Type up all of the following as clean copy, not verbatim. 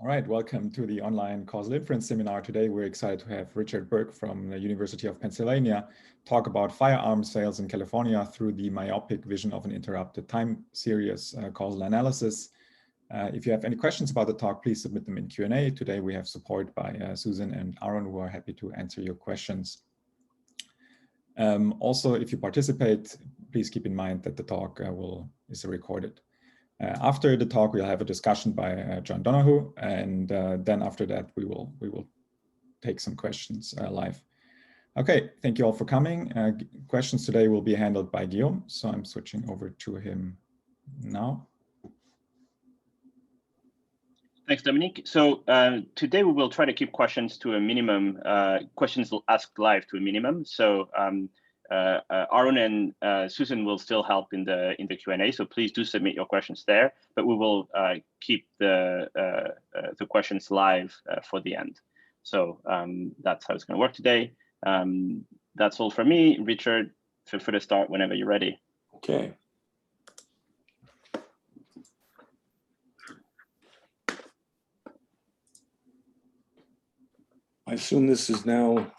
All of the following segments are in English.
All right, welcome to the online causal inference seminar. Today, we're excited to have Richard Berk from the University of Pennsylvania talk about firearm sales in California through the myopic vision of an interrupted time series causal analysis. If you have any questions about the talk, please submit them in Q&A. Today, we have support by Susan and Aaron, who are happy to answer your questions. Also, if you participate, please keep in mind that the talk is recorded. After the talk, we'll have a discussion by John Donohue, and then after that, we will take some questions live. Okay, thank you all for coming. Questions today will be handled by Guillaume, so I'm switching over to him now. Thanks, Dominique. So today we will try to keep questions to a minimum, questions asked live to a minimum. So Aaron and Susan will still help in the Q&A, so please do submit your questions there. But we will keep the questions live for the end. So that's how it's going to work today. That's all from me. Richard, feel free to start whenever you're ready. Okay. I assume this is now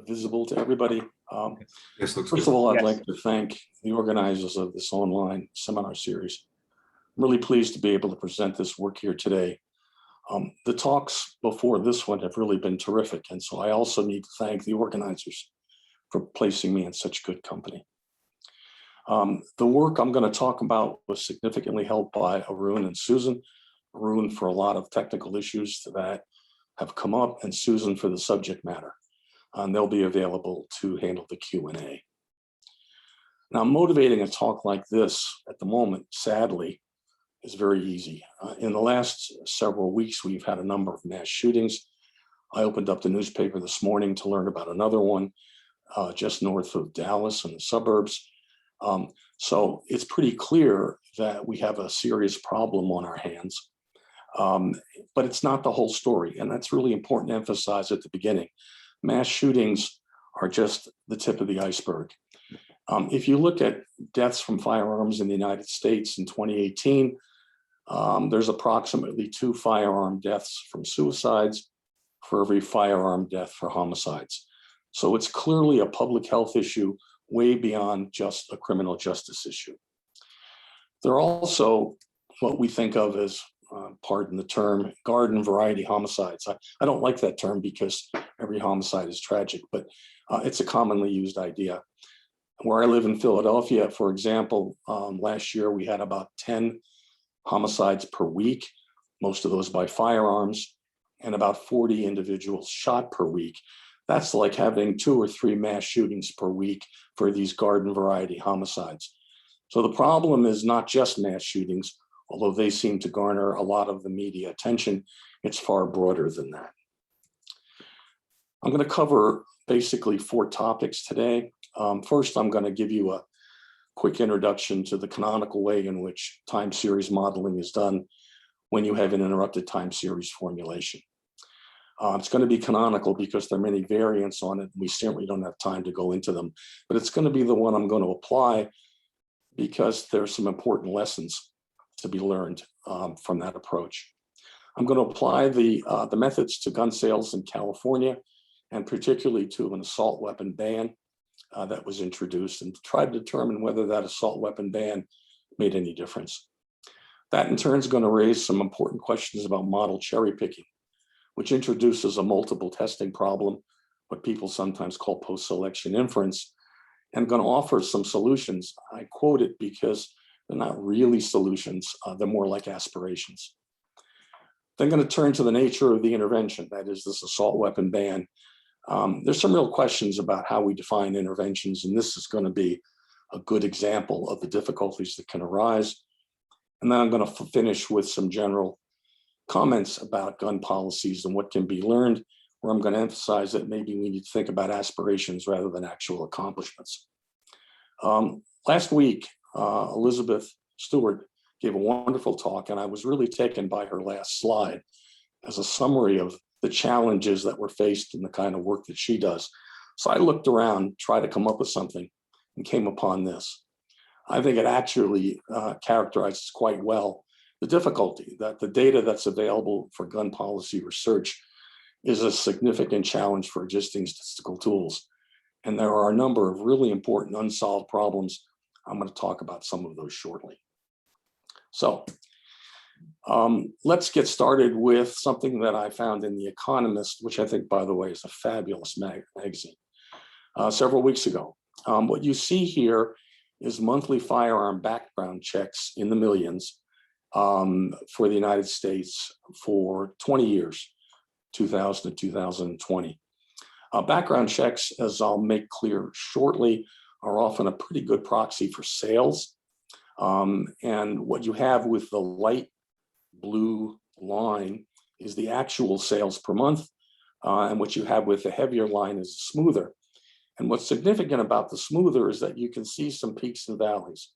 visible to everybody. Yes, looks First good. of all, I'd Yes. like to thank the organizers of this online seminar series. I'm really pleased to be able to present this work here today. The talks before this one have really been terrific, and so I also need to thank the organizers for placing me in such good company. The work I'm going to talk about was significantly helped by Arun and Susan. Arun for a lot of technical issues that have come up, and Susan for the subject matter. And they'll be available to handle the Q&A. Now, motivating a talk like this at the moment, sadly, is very easy. In the last several weeks, we've had a number of mass shootings. I opened up the newspaper this morning to learn about another one just north of Dallas in the suburbs. So it's pretty clear that we have a serious problem on our hands. But it's not the whole story, and that's really important to emphasize at the beginning. Mass shootings are just the tip of the iceberg. If you look at deaths from firearms in the United States in 2018, there's approximately 2 firearm deaths from suicides for every firearm death for homicides. So it's clearly a public health issue way beyond just a criminal justice issue. There are also what we think of as pardon the term, garden variety homicides. I don't like that term because every homicide is tragic, but it's a commonly used idea. Where I live in Philadelphia, for example, last year we had about 10 homicides per week, most of those by firearms, and about 40 individuals shot per week. That's like having 2 or 3 mass shootings per week for these garden variety homicides. So the problem is not just mass shootings, although they seem to garner a lot of the media attention. It's far broader than that. I'm going to cover basically 4 topics today. First, I'm going to give you a quick introduction to the canonical way in which time series modeling is done when you have an interrupted time series formulation. It's going to be canonical because there are many variants on it. We certainly don't have time to go into them, but it's going to be the one I'm going to apply because there's some important lessons to be learned from that approach. I'm going to apply the methods to gun sales in California, and particularly to an assault weapon ban that was introduced, and try to determine whether that assault weapon ban made any difference. That in turn is going to raise some important questions about model cherry picking, which introduces a multiple testing problem, what people sometimes call post-selection inference, and going to offer some solutions. I quote it because they're not really solutions, they're more like aspirations. Then going to turn to the nature of the intervention, that is this assault weapon ban. There's some real questions about how we define interventions, and this is going to be a good example of the difficulties that can arise. And then I'm going to finish with some general comments about gun policies and what can be learned, where I'm going to emphasize that maybe we need to think about aspirations rather than actual accomplishments. Last week, Elizabeth Stewart gave a wonderful talk, and I was really taken by her last slide as a summary of the challenges that were faced in the kind of work that she does. So I looked around, tried to come up with something, and came upon this. I think it actually characterizes quite well The difficulty that the data that's available for gun policy research is a significant challenge for existing statistical tools. And there are a number of really important unsolved problems. I'm going to talk about some of those shortly. So let's get started with something that I found in The Economist, which I think, by the way, is a fabulous magazine, several weeks ago. What you see here is monthly firearm background checks in the millions for the United States for 20 years, 2000 to 2020. Background checks, as I'll make clear shortly, are often a pretty good proxy for sales. And what you have with the light blue line is the actual sales per month. And what you have with the heavier line is smoother. And what's significant about the smoother is that you can see some peaks and valleys.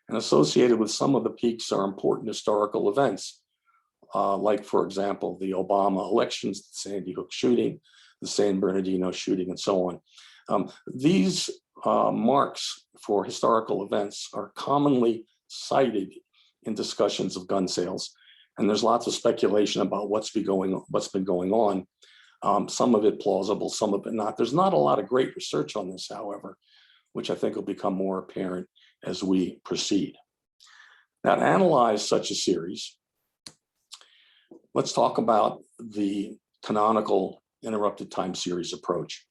And associated with some of the peaks are important historical events, like, for example, the Obama elections, the Sandy Hook shooting, the San Bernardino shooting, and so on. These marks for historical events are commonly cited in discussions of gun sales. And there's lots of speculation about what's been going on. Some of it plausible, some of it not. There's not a lot of great research on this, however, which I think will become more apparent as we proceed. Now, to analyze such a series, let's talk about the canonical interrupted time series approach.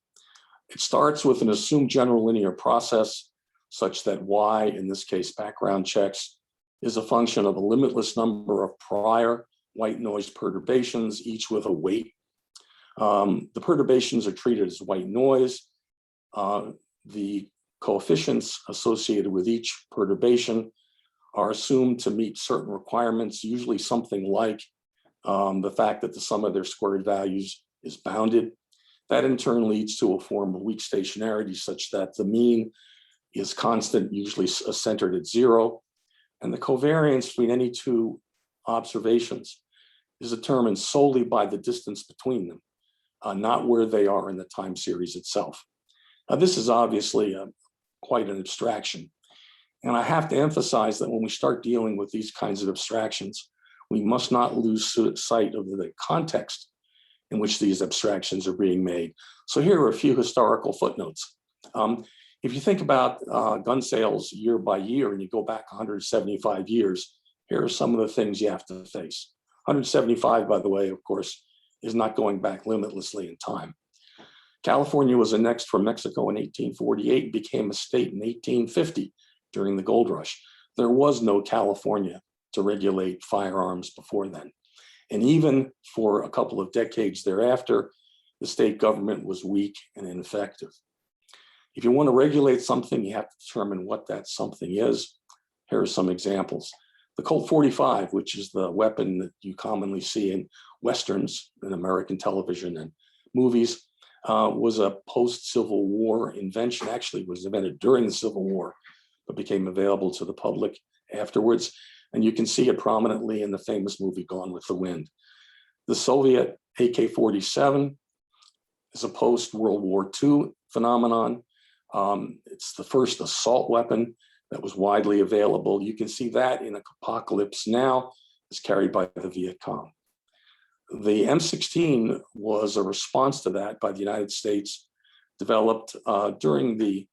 It starts with an assumed general linear process such that Y, in this case background checks, is a function of a limitless number of prior white noise perturbations, each with a weight. The perturbations are treated as white noise. The coefficients associated with each perturbation are assumed to meet certain requirements, usually something like the fact that the sum of their squared values is bounded. That in turn leads to a form of weak stationarity such that the mean is constant, usually centered at 0. And the covariance between any two observations is determined solely by the distance between them, not where they are in the time series itself. Now, this is obviously quite an abstraction. And I have to emphasize that when we start dealing with these kinds of abstractions, we must not lose sight of the context in which these abstractions are being made. So here are a few historical footnotes. If you think about gun sales year by year and you go back 175 years, here are some of the things you have to face. 175, by the way, of course, is not going back limitlessly in time. California was annexed from Mexico in 1848 and became a state in 1850 during the gold rush. There was no California to regulate firearms before then. And even for a couple of decades thereafter, the state government was weak and ineffective. If you want to regulate something, you have to determine what that something is. Here are some examples. The Colt 45, which is the weapon that you commonly see in Westerns in American television and movies, was a post-Civil War invention. Actually, it was invented during the Civil War, but became available to the public afterwards. And you can see it prominently in the famous movie Gone with the Wind. The Soviet AK-47 is a post-World War II phenomenon. It's the first assault weapon that was widely available. You can see that in Apocalypse Now is carried by the Viet Cong. The M16 was a response to that by the United States, developed during the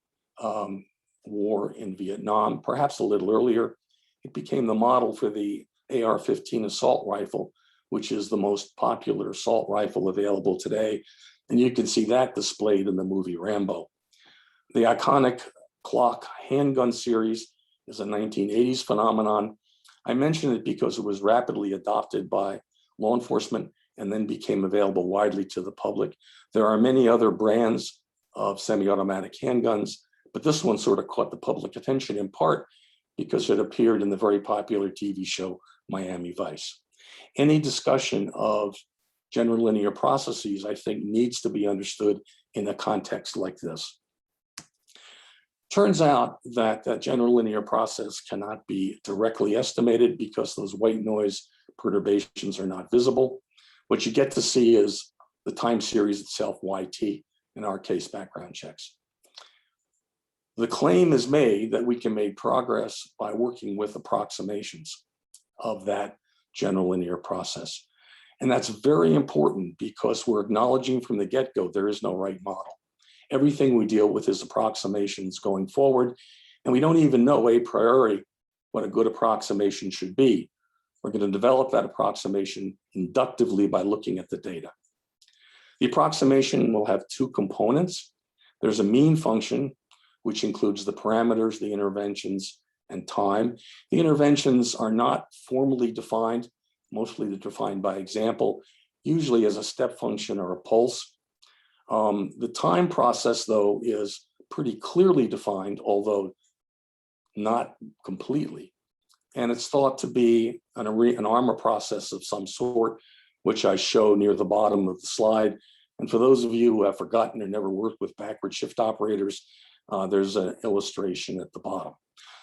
war in Vietnam, perhaps a little earlier. It became the model for the AR-15 assault rifle, which is the most popular assault rifle available today. And you can see that displayed in the movie Rambo. The iconic Glock handgun series is a 1980s phenomenon. I mention it because it was rapidly adopted by law enforcement and then became available widely to the public. There are many other brands of semi-automatic handguns, but this one sort of caught the public attention in part because it appeared in the very popular TV show Miami Vice. Any discussion of general linear processes, I think, needs to be understood in a context like this. Turns out that that general linear process cannot be directly estimated because those white noise perturbations are not visible. What you get to see is the time series itself, YT, in our case, background checks. The claim is made that we can make progress by working with approximations. of that general linear process. And that's very important because we're acknowledging from the get-go there is no right model. Everything we deal with is approximations going forward, and we don't even know a priori what a good approximation should be. We're going to develop that approximation inductively by looking at the data. The approximation will have two components. There's a mean function, which includes the parameters, the interventions, and time. The interventions are not formally defined. Mostly they're defined by example, usually as a step function or a pulse. The time process, though, is pretty clearly defined, although not completely. And it's thought to be an armor process of some sort, which I show near the bottom of the slide. And for those of you who have forgotten or never worked with backward shift operators, there's an illustration at the bottom.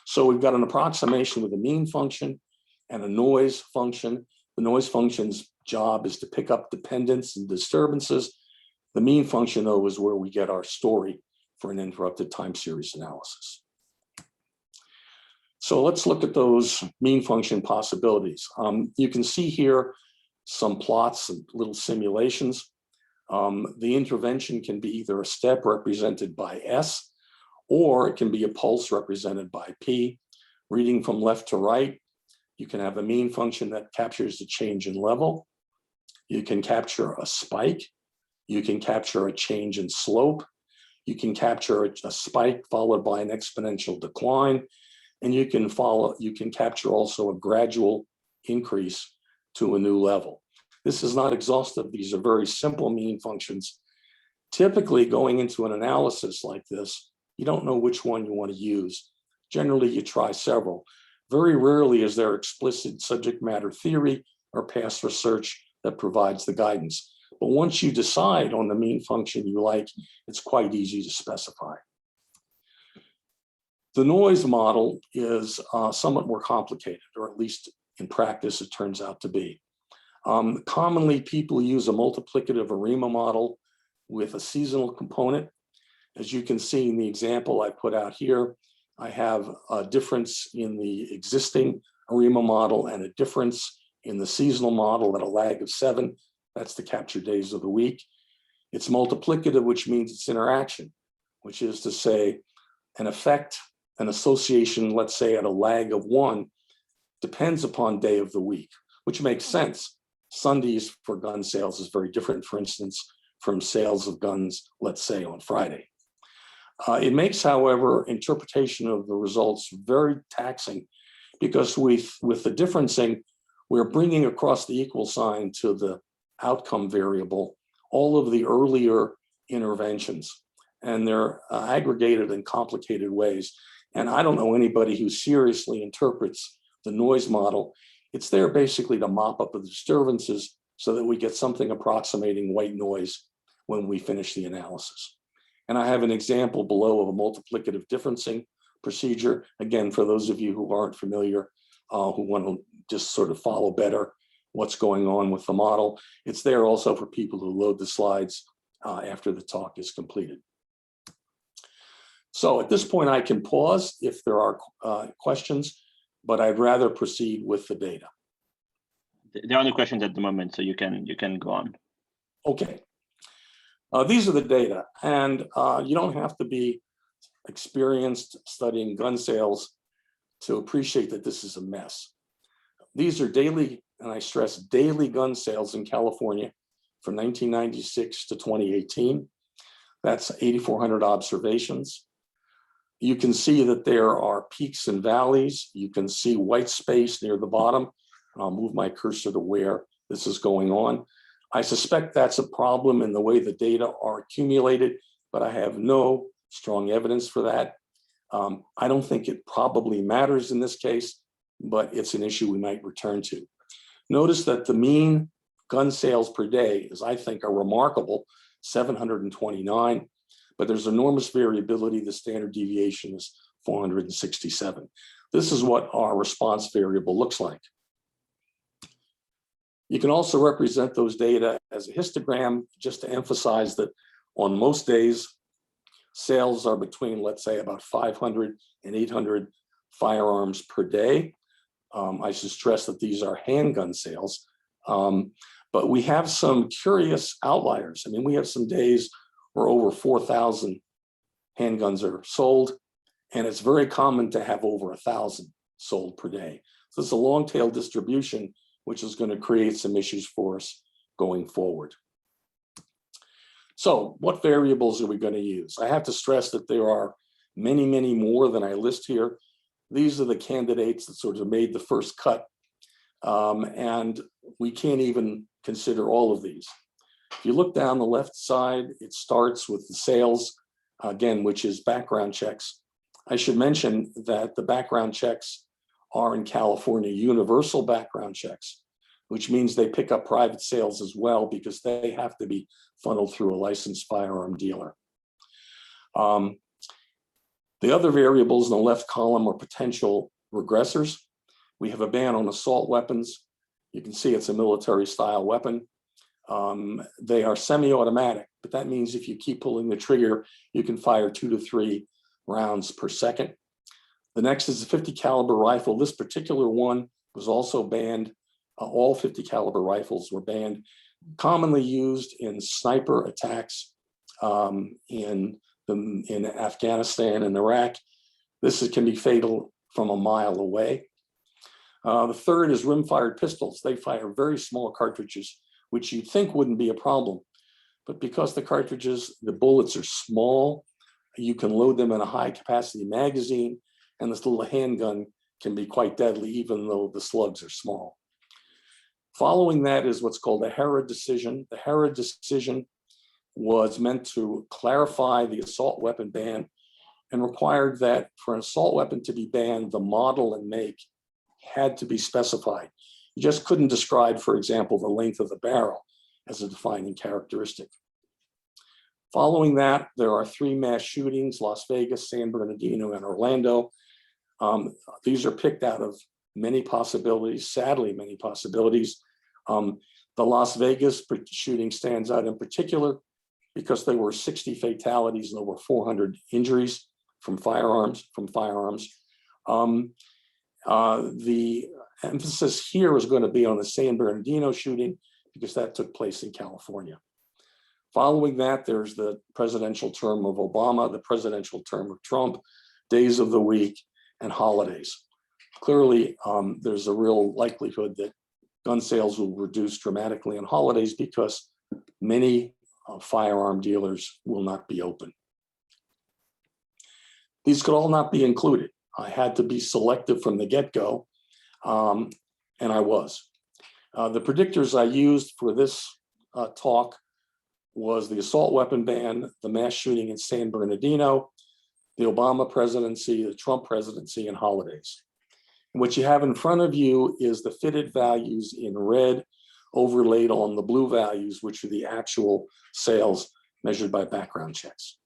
So we've got an approximation with a mean function and a noise function. The noise function's job is to pick up dependence and disturbances. The mean function, though, is where we get our story for an interrupted time series analysis. So let's look at those mean function possibilities. You can see here some plots and little simulations. The intervention can be either a step represented by S, or it can be a pulse represented by P. Reading from left to right, you can have a mean function that captures the change in level. You can capture a spike. You can capture a change in slope. You can capture a spike followed by an exponential decline. And you can capture also a gradual increase to a new level. This is not exhaustive. These are very simple mean functions. Typically, going into an analysis like this, you don't know which one you want to use. Generally, you try several. Very rarely is there explicit subject matter theory or past research that provides the guidance. But once you decide on the mean function you like, it's quite easy to specify. The noise model is somewhat more complicated, or at least in practice, it turns out to be. Commonly, people use a multiplicative ARIMA model with a seasonal component. As you can see in the example I put out here, I have a difference in the existing ARIMA model and a difference in the seasonal model at a lag of 7. That's the capture days of the week. It's multiplicative, which means it's interaction, which is to say an effect, an association, let's say at a lag of 1, depends upon day of the week, which makes sense. Sundays for gun sales is very different, for instance, from sales of guns, let's say on Friday. It makes, however, interpretation of the results very taxing because with the differencing, we're bringing across the equal sign to the outcome variable all of the earlier interventions, and they're aggregated in complicated ways. And I don't know anybody who seriously interprets the noise model. It's there basically to mop up the disturbances so that we get something approximating white noise when we finish the analysis. And I have an example below of a multiplicative differencing procedure. Again, for those of you who aren't familiar, who want to just sort of follow better what's going on with the model, it's there also for people who load the slides after the talk is completed. So at this point, I can pause if there are questions, but I'd rather proceed with the data. There are no questions at the moment, so you can go on. Okay. These are the data, and you don't have to be experienced studying gun sales to appreciate that this is a mess. These are daily, and I stress daily gun sales in California from 1996 to 2018. That's 8,400 observations. You can see that there are peaks and valleys. You can see white space near the bottom. And I'll move my cursor to where this is going on. I suspect that's a problem in the way the data are accumulated, but I have no strong evidence for that. I don't think it probably matters in this case, but it's an issue we might return to. Notice that the mean gun sales per day is, I think, a remarkable 729, but there's enormous variability. The standard deviation is 467. This is what our response variable looks like. You can also represent those data as a histogram, just to emphasize that on most days, sales are between, let's say, about 500 and 800 firearms per day. I should stress that these are handgun sales, but we have some curious outliers. I mean, we have some days where over 4,000 handguns are sold, and it's very common to have over 1,000 sold per day. So it's a long tail distribution, which is going to create some issues for us going forward. So what variables are we going to use? I have to stress that there are many, many more than I list here. These are the candidates that sort of made the first cut, and we can't even consider all of these. If you look down the left side, it starts with the sales, again, which is background checks. I should mention that the background checks are in California universal background checks, which means they pick up private sales as well because they have to be funneled through a licensed firearm dealer. The other variables in the left column are potential regressors. We have a ban on assault weapons. You can see it's a military style weapon. They are semi-automatic, but that means if you keep pulling the trigger, you can fire 2 to 3 rounds per second. The next is a 50 caliber rifle. This particular one was also banned. All 50 caliber rifles were banned, commonly used in sniper attacks in Afghanistan and Iraq. This can be fatal from a mile away. The third is rimfire pistols. They fire very small cartridges, which you'd think wouldn't be a problem. But because the cartridges, the bullets are small, you can load them in a high capacity magazine, and this little handgun can be quite deadly, even though the slugs are small. Following that is what's called the Herod decision. The Herod decision was meant to clarify the assault weapon ban and required that for an assault weapon to be banned, the model and make had to be specified. You just couldn't describe, for example, the length of the barrel as a defining characteristic. Following that, there are 3 mass shootings: Las Vegas, San Bernardino, and Orlando. These are picked out of many possibilities, sadly, many possibilities. The Las Vegas shooting stands out in particular because there were 60 fatalities and over 400 injuries from firearms. The emphasis here is going to be on the San Bernardino shooting because that took place in California. Following that, there's the presidential term of Obama, the presidential term of Trump, days of the week, and holidays. Clearly, there's a real likelihood that gun sales will reduce dramatically on holidays because many firearm dealers will not be open. These could all not be included. I had to be selective from the get-go, and I was. The predictors I used for this talk was the assault weapon ban, the mass shooting in San Bernardino, the Obama presidency, the Trump presidency, and holidays. And what you have in front of you is the fitted values in red overlaid on the blue values, which are the actual sales measured by background checks.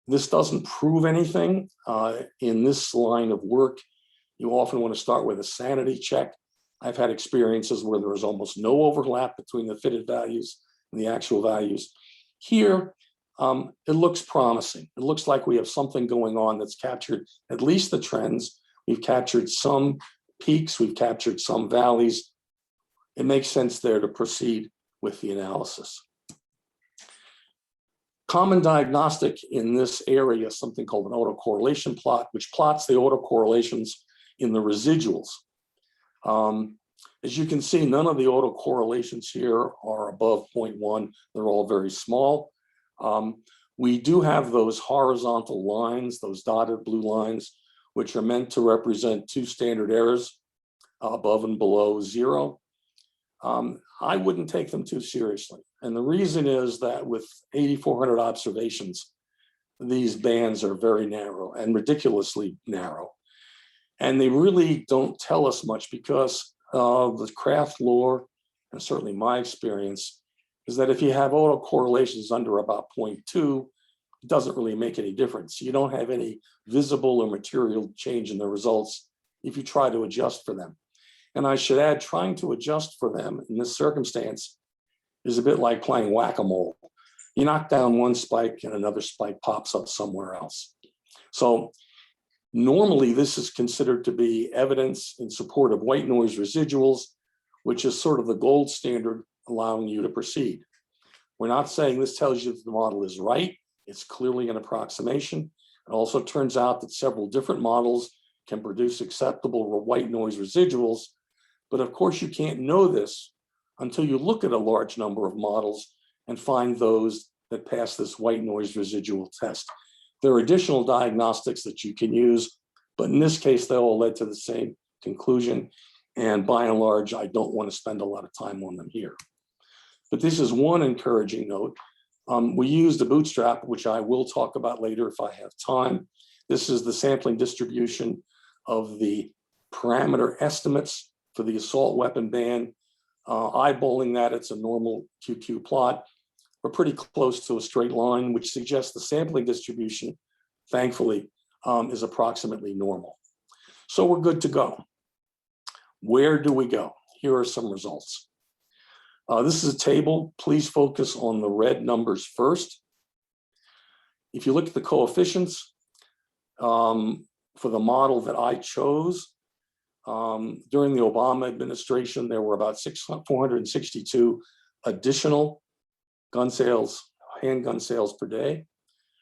This doesn't prove anything. In this line of work, you often want to start with a sanity check. I've had experiences where there was almost no overlap between the fitted values and the actual values. Here, it looks promising. It looks like we have something going on that's captured at least the trends. We've captured some peaks, we've captured some valleys. It makes sense there to proceed with the analysis. Common diagnostic in this area is something called an autocorrelation plot, which plots the autocorrelations in the residuals. As you can see, none of the autocorrelations here are above 0.1. They're all very small. We do have those horizontal lines, those dotted blue lines, which are meant to represent 2 standard errors, above and below 0. I wouldn't take them too seriously. And the reason is that with 8,400 observations, these bands are very narrow and ridiculously narrow. And they really don't tell us much because the craft lore, and certainly my experience, is that if you have autocorrelations under about 0.2, it doesn't really make any difference. You don't have any visible or material change in the results if you try to adjust for them. And I should add, trying to adjust for them in this circumstance is a bit like playing whack-a-mole. You knock down one spike and another spike pops up somewhere else. So Normally, this is considered to be evidence in support of white noise residuals, which is sort of the gold standard allowing you to proceed. We're not saying this tells you that the model is right. It's clearly an approximation. It also turns out that several different models can produce acceptable white noise residuals. But of course, you can't know this until you look at a large number of models and find those that pass this white noise residual test. There are additional diagnostics that you can use, but in this case, they all led to the same conclusion. And by and large, I don't want to spend a lot of time on them here. But this is one encouraging note. We used a bootstrap, which I will talk about later if I have time. This is the sampling distribution of the parameter estimates for the assault weapon ban. Eyeballing that, it's a normal QQ plot. We're pretty close to a straight line, which suggests the sampling distribution, thankfully, is approximately normal. So we're good to go. Where do we go? Here are some results. This is a table. Please focus on the red numbers first. If you look at the coefficients for the model that I chose, during the Obama administration, there were about 462 additional gun sales, handgun sales per day.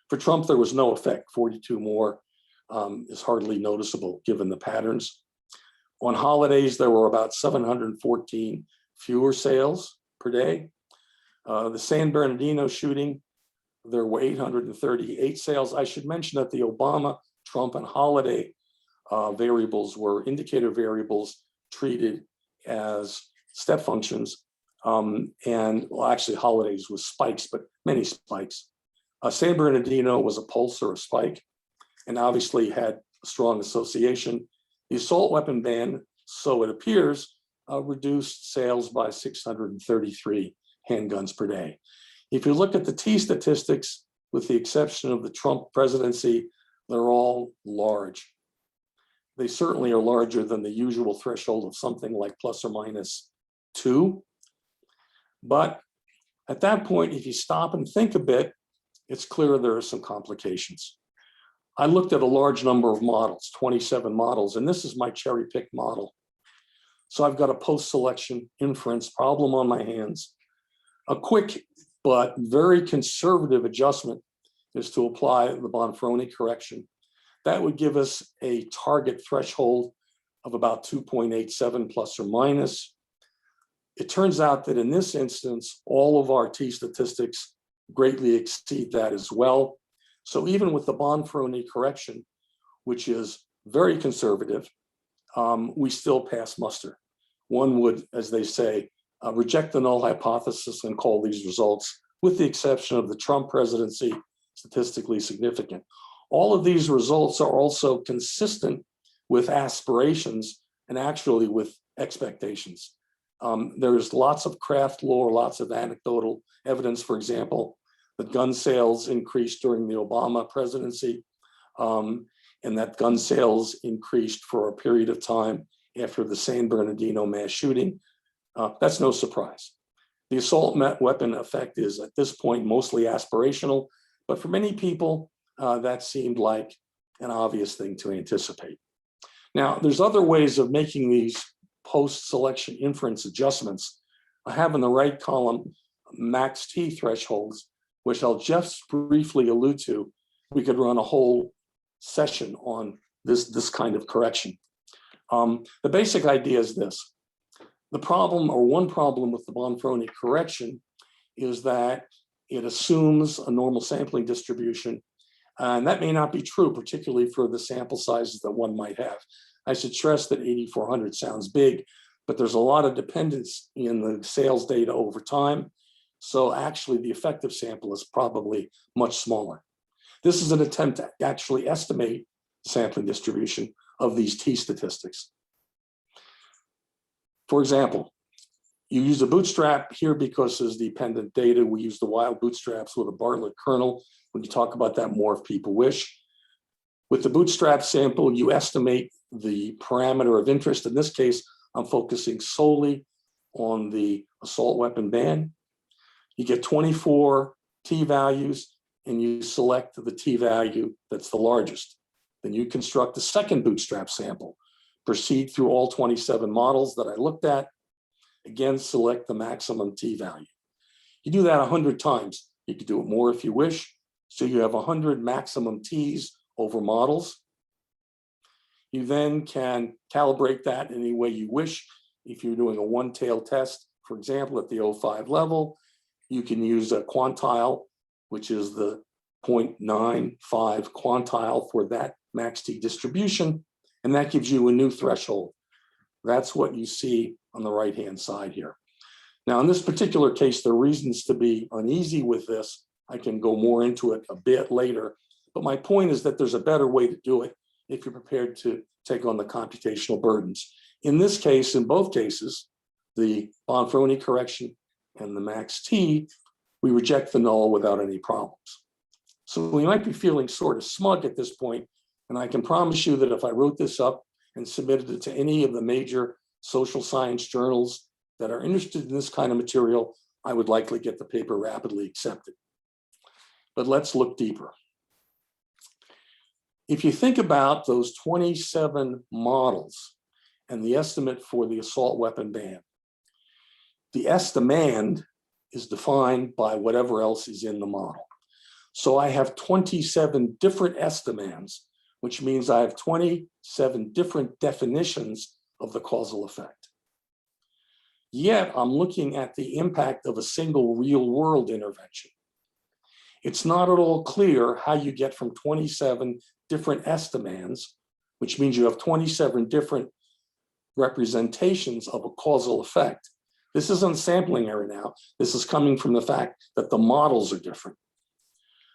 For Trump, there was no effect. 42 more is hardly noticeable given the patterns. On holidays, there were about 714 fewer sales per day. The San Bernardino shooting, there were 838 sales. I should mention that the Obama, Trump, and holiday variables were indicator variables treated as step functions. And well, actually holidays was spikes, but many spikes. San Bernardino was a pulse or a spike, and obviously had a strong association. The assault weapon ban, so it appears, reduced sales by 633 handguns per day. If you look at the T statistics, with the exception of the Trump presidency, they're all large. They certainly are larger than the usual threshold of something like plus or minus 2. But at that point, if you stop and think a bit, it's clear there are some complications. I looked at a large number of models, 27 models, and this is my cherry-picked model. So I've got a post-selection inference problem on my hands. A quick but very conservative adjustment is to apply the Bonferroni correction. That would give us a target threshold of about 2.87 plus or minus. It turns out that in this instance, all of our T statistics greatly exceed that as well. So even with the Bonferroni correction, which is very conservative, we still pass muster. One would, as they say, reject the null hypothesis and call these results, with the exception of the Trump presidency, statistically significant. All of these results are also consistent with aspirations and actually with expectations. There's lots of craft lore, lots of anecdotal evidence, for example, that gun sales increased during the Obama presidency, and that gun sales increased for a period of time after the San Bernardino mass shooting. That's no surprise. The assault weapon effect is at this point mostly aspirational, but for many people, that seemed like an obvious thing to anticipate. Now, there's other ways of making these post-selection inference adjustments. I have in the right column max T thresholds, which I'll just briefly allude to. We could run a whole session on this kind of correction. The basic idea is this. The problem, or one problem with the Bonferroni correction, is that it assumes a normal sampling distribution, and that may not be true, particularly for the sample sizes that one might have. I should stress that 8,400 sounds big, but there's a lot of dependence in the sales data over time. So actually the effective sample is probably much smaller. This is an attempt to actually estimate the sampling distribution of these T statistics. For example, you use a bootstrap here because there's dependent data. We use the wild bootstraps with a Bartlett kernel. We can talk about that more if people wish. With the bootstrap sample, you estimate the parameter of interest. In this case, I'm focusing solely on the assault weapon ban. You get 24 T values, and you select the T value that's the largest. Then you construct a second bootstrap sample, proceed through all 27 models that I looked at, again, select the maximum t value. You do that 100 times. You could do it more if you wish. So you have 100 maximum t's over models. You then can calibrate that any way you wish. If you're doing a one-tail test, for example, at the 0.5 level, you can use a quantile, which is the 0.95 quantile for that max t distribution, and that gives you a new threshold. That's what you see on the right-hand side here. Now, in this particular case, there are reasons to be uneasy with this. I can go more into it a bit later, but my point is that there's a better way to do it if you're prepared to take on the computational burdens. In this case, in both cases, the Bonferroni correction and the max t, we reject the null without any problems. So we might be feeling sort of smug at this point, and I can promise you that if I wrote this up and submitted it to any of the major social science journals that are interested in this kind of material, I would likely get the paper rapidly accepted. But let's look deeper. If you think about those 27 models and the estimate for the assault weapon ban, the estimand is defined by whatever else is in the model. So I have 27 different estimands, which means I have 27 different definitions of the causal effect. Yet I'm looking at the impact of a single real world intervention. It's not at all clear how you get from 27 different estimands, which means you have 27 different representations of a causal effect. This isn't sampling error now. This is coming from the fact that the models are different.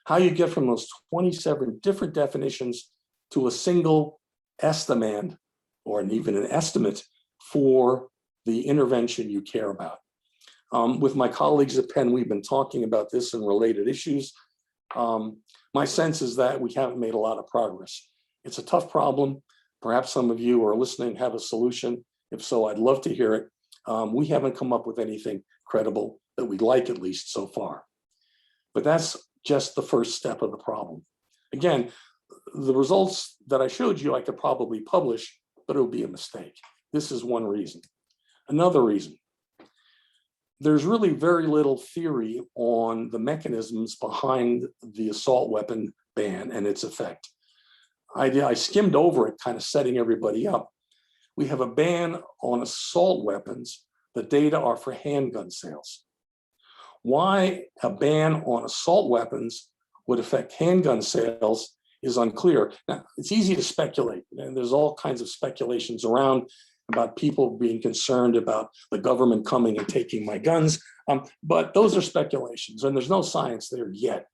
How you get from those 27 different definitions to a single estimand, or even an estimate for the intervention you care about. With my colleagues at Penn, we've been talking about this and related issues. My sense is that we haven't made a lot of progress. It's a tough problem. Perhaps some of you who are listening have a solution. If so, I'd love to hear it. We haven't come up with anything credible that we like, at least so far. But that's just the first step of the problem. Again, the results that I showed you, I could probably publish, but it would be a mistake. This is one reason. Another reason, there's really very little theory on the mechanisms behind the assault weapon ban and its effect. I skimmed over it, kind of setting everybody up. We have a ban on assault weapons. The data are for handgun sales. Why a ban on assault weapons would affect handgun sales is unclear. Now, it's easy to speculate, and there's all kinds of speculations around about people being concerned about the government coming and taking my guns, but those are speculations, and there's no science there yet.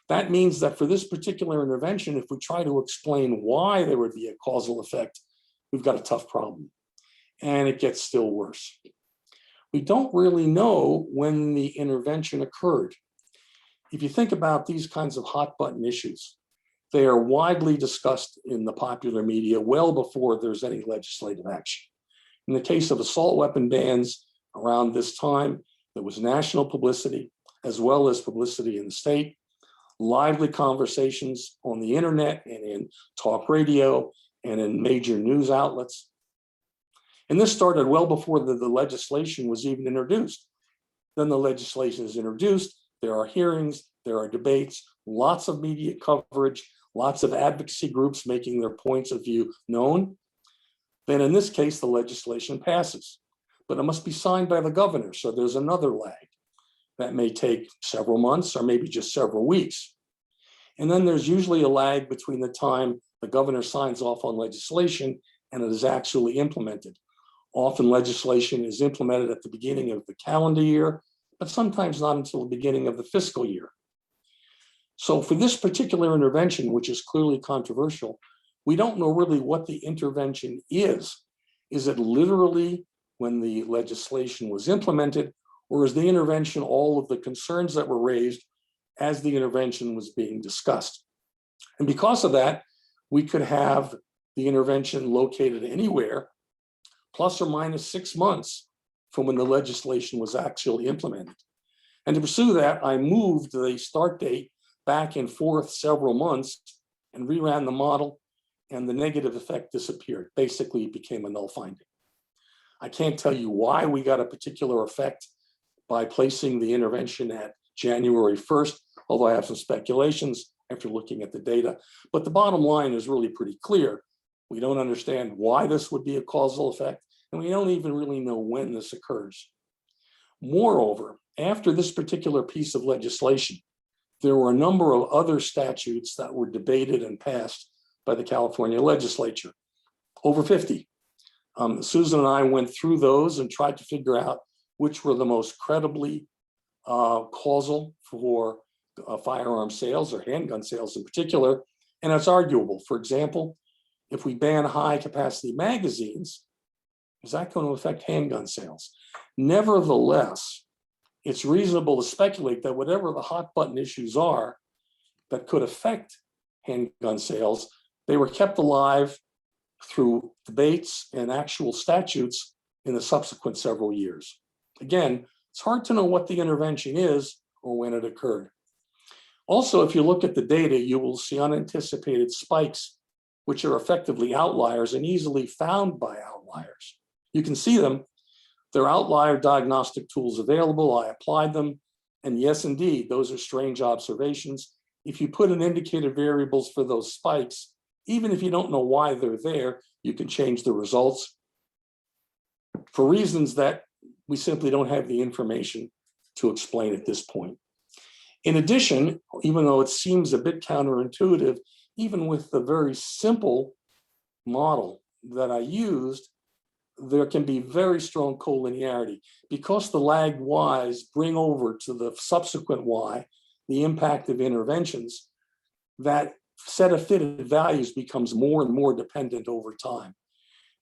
That means that for this particular intervention, if we try to explain why there would be a causal effect, we've got a tough problem, and it gets still worse. We don't really know when the intervention occurred. If you think about these kinds of hot button issues, they are widely discussed in the popular media well before there's any legislative action. In the case of assault weapon bans around this time, there was national publicity as well as publicity in the state, lively conversations on the internet and in talk radio and in major news outlets. And this started well before the legislation was even introduced. Then the legislation is introduced, there are hearings, there are debates, lots of media coverage, lots of advocacy groups making their points of view known. Then in this case, the legislation passes, but it must be signed by the governor. So there's another lag that may take several months or maybe just several weeks. And then there's usually a lag between the time the governor signs off on legislation and it is actually implemented. Often legislation is implemented at the beginning of the calendar year, but sometimes not until the beginning of the fiscal year. So for this particular intervention, which is clearly controversial, we don't know really what the intervention is. Is it literally when the legislation was implemented, or is the intervention all of the concerns that were raised as the intervention was being discussed? And because of that, we could have the intervention located anywhere, plus or minus 6 months from when the legislation was actually implemented. And to pursue that, I moved the start date back and forth several months and reran the model, and the negative effect disappeared. Basically, it became a null finding. I can't tell you why we got a particular effect by placing the intervention at January 1st, although I have some speculations after looking at the data. But the bottom line is really pretty clear. We don't understand why this would be a causal effect, and we don't even really know when this occurs. Moreover, after this particular piece of legislation, there were a number of other statutes that were debated and passed by the California legislature, over 50. Susan and I went through those and tried to figure out which were the most credibly causal for firearm sales or handgun sales in particular, and it's arguable. For example, if we ban high capacity magazines, is that going to affect handgun sales? Nevertheless, it's reasonable to speculate that whatever the hot button issues are that could affect handgun sales, they were kept alive through debates and actual statutes in the subsequent several years. Again, it's hard to know what the intervention is or when it occurred. Also, if you look at the data, you will see unanticipated spikes, which are effectively outliers and easily found by outliers. You can see them. There are outlier diagnostic tools available. I applied them. And yes, indeed, those are strange observations. If you put in indicator variables for those spikes, even if you don't know why they're there, you can change the results for reasons that we simply don't have the information to explain at this point. In addition, even though it seems a bit counterintuitive, even with the very simple model that I used, there can be very strong collinearity because the lagged Y's bring over to the subsequent Y the impact of interventions. That set of fitted values becomes more and more dependent over time.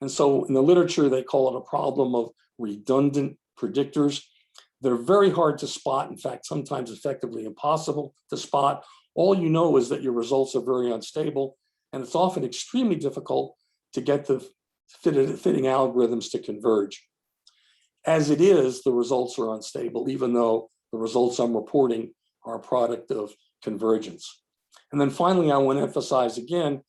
And so in the literature, they call it a problem of redundant predictors. They're very hard to spot. In fact, sometimes effectively impossible to spot. All you know is that your results are very unstable, and it's often extremely difficult to get the fitting algorithms to converge. As it is, the results are unstable, even though the results I'm reporting are a product of convergence. And then finally, I want to emphasize again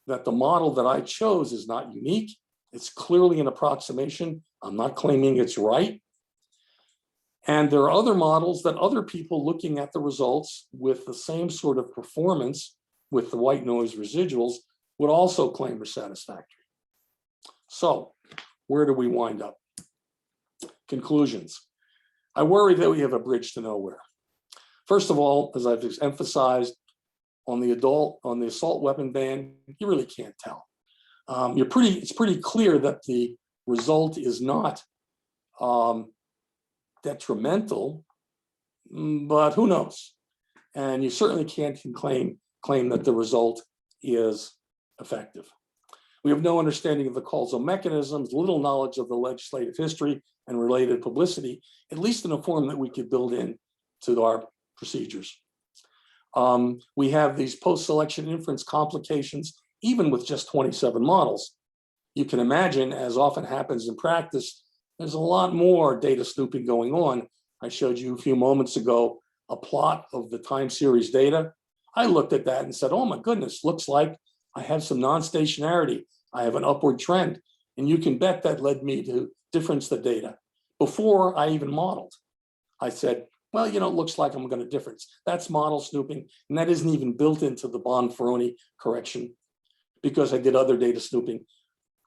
that the model that I chose is not unique. It's clearly an approximation. I'm not claiming it's right. And there are other models that other people looking at the results with the same sort of performance with the white noise residuals would also claim are satisfactory. So where do we wind up? Conclusions. I worry that we have a bridge to nowhere. First of all, as I've emphasized, on the assault weapon ban, you really can't tell. It's pretty clear that the result is not detrimental, but who knows? And you certainly can't claim that the result is effective. We have no understanding of the causal mechanisms, little knowledge of the legislative history and related publicity, at least in a form that we could build in to our procedures. We have these post-selection inference complications, even with just 27 models. You can imagine, as often happens in practice, there's a lot more data snooping going on. I showed you a few moments ago a plot of the time series data. I looked at that and said, oh my goodness, looks like I have some non-stationarity. I have an upward trend. And you can bet that led me to difference the data before I even modeled. I said, well, you know, it looks like I'm going to difference. That's model snooping. And that isn't even built into the Bonferroni correction because I did other data snooping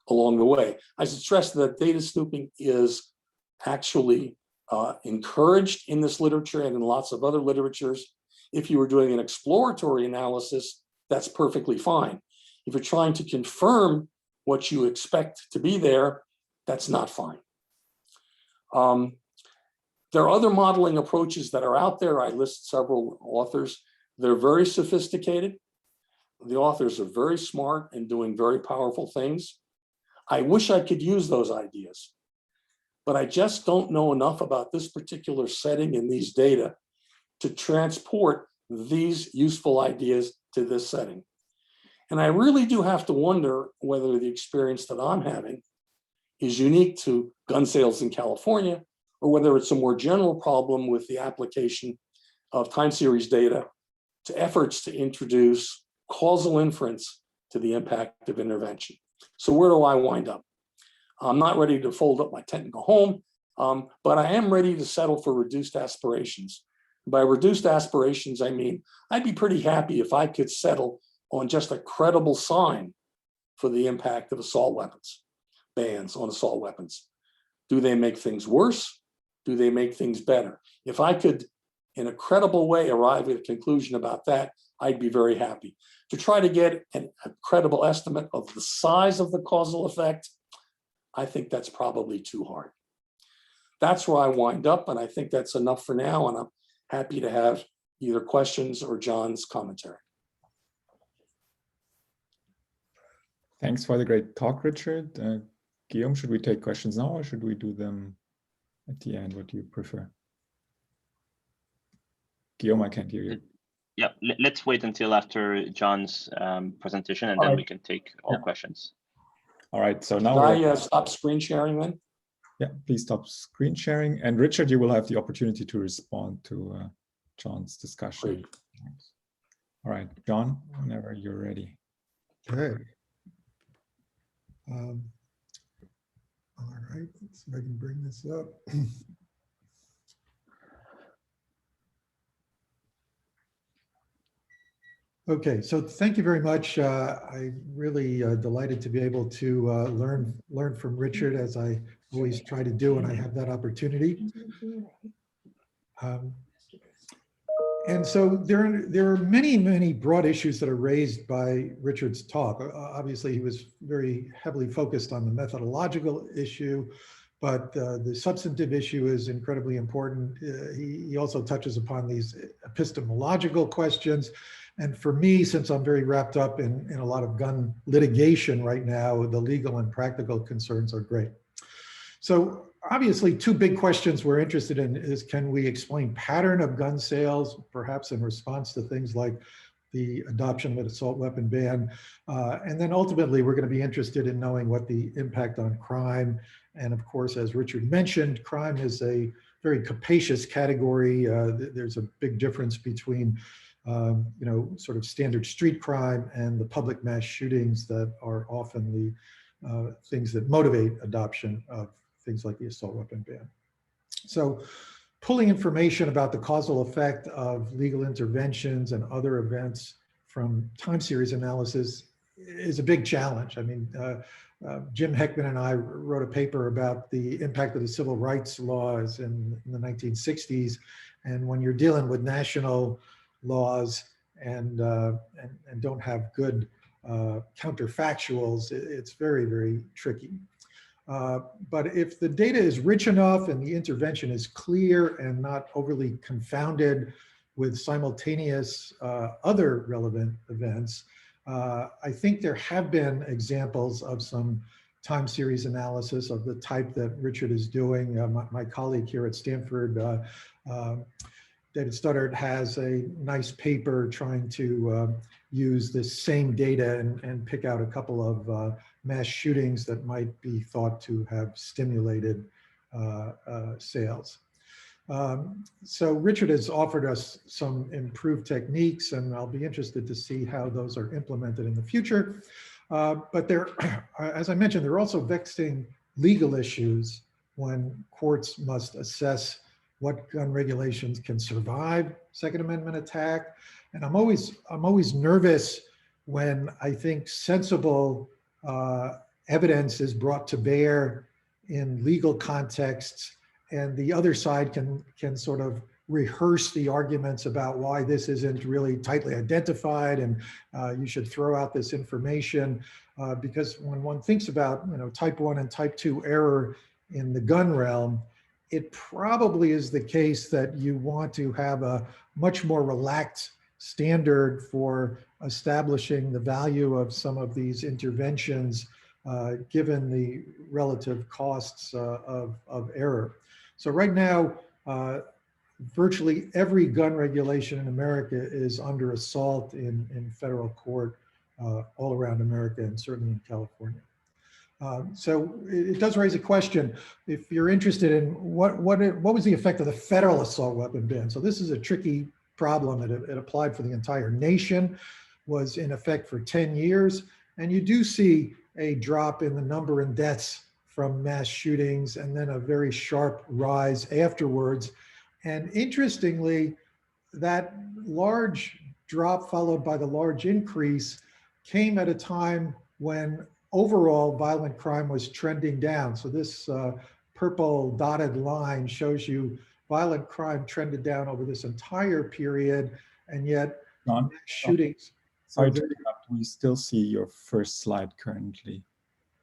along the way. I should stress that data snooping is actually encouraged in this literature and in lots of other literatures. If you were doing an exploratory analysis, that's perfectly fine. If you're trying to confirm what you expect to be there, that's not fine. There are other modeling approaches that are out there. I list several authors. They're very sophisticated. The authors are very smart and doing very powerful things. I wish I could use those ideas, but I just don't know enough about this particular setting and these data to transport these useful ideas to this setting. And I really do have to wonder whether the experience that I'm having is unique to gun sales in California, or whether it's a more general problem with the application of time series data to efforts to introduce causal inference to the impact of intervention. So where do I wind up? I'm not ready to fold up my tent and go home, but I am ready to settle for reduced aspirations. By reduced aspirations, I mean, I'd be pretty happy if I could settle on just a credible sign for the impact of assault weapons, bans on assault weapons. Do they make things worse? Do they make things better? If I could, in a credible way, arrive at a conclusion about that, I'd be very happy. To try to get a credible estimate of the size of the causal effect, I think that's probably too hard. That's where I wind up, and I think that's enough for now, and I'm happy to have either questions or John's commentary. Thanks for the great talk, Richard. Guillaume, should we take questions now or should we do them at the end? What do you prefer? Guillaume, I can't hear you. Yeah, let's wait until after John's presentation, and then we can take all questions. All right, so now Can I stop screen sharing then? Yeah, please stop screen sharing. And Richard, you will have the opportunity to respond to John's discussion. Great. All right, John, whenever you're ready. Okay. All right, let's see if I can bring this up. Okay, so thank you very much. I'm really delighted to be able to learn from Richard, as I always try to do when I have that opportunity. And so there are many broad issues that are raised by Richard's talk. Obviously, he was very heavily focused on the methodological issue, but the substantive issue is incredibly important. He also touches upon these epistemological questions. And for me, since I'm very wrapped up in a lot of gun litigation right now, the legal and practical concerns are great. So obviously, two big questions we're interested in is, can we explain pattern of gun sales, perhaps in response to things like the adoption of an assault weapon ban? And then ultimately, we're going to be interested in knowing what the impact on crime. And of course, as Richard mentioned, crime is a very capacious category. There's a big difference between sort of standard street crime and the public mass shootings that are often the things that motivate adoption of things like the assault weapon ban. So pulling information about the causal effect of legal interventions and other events from time series analysis is a big challenge. I mean, Jim Heckman and I wrote a paper about the impact of the civil rights laws in the 1960s. And when you're dealing with national laws and don't have good counterfactuals, it's very tricky. But if the data is rich enough and the intervention is clear and not overly confounded with simultaneous other relevant events, I think there have been examples of some time series analysis of the type that Richard is doing. My colleague here at Stanford, David Studdert, has a nice paper trying to use this same data and pick out a couple of mass shootings that might be thought to have stimulated sales. So Richard has offered us some improved techniques, and I'll be interested to see how those are implemented in the future. But there, as I mentioned, there are also vexing legal issues when courts must assess what gun regulations can survive Second Amendment attack. And I'm always nervous when I think sensible evidence is brought to bear in legal contexts, and the other side can sort of rehearse the arguments about why this isn't really tightly identified and you should throw out this information. Because when one thinks about type 1 and type 2 error in the gun realm, it probably is the case that you want to have a much more relaxed standard for establishing the value of some of these interventions, given the relative costs of error. So right now, virtually every gun regulation in America is under assault in federal court all around America, and certainly in California. So it does raise a question. If you're interested in what was the effect of the federal assault weapon ban? So this is a tricky problem. It applied for the entire nation. was in effect for 10 years. And you do see a drop in the number in deaths from mass shootings and then a very sharp rise afterwards. And interestingly, that large drop followed by the large increase came at a time when overall violent crime was trending down. So this purple dotted line shows you violent crime trended down over this entire period, and yet John, shootings. sorry to interrupt. We still see your first slide currently.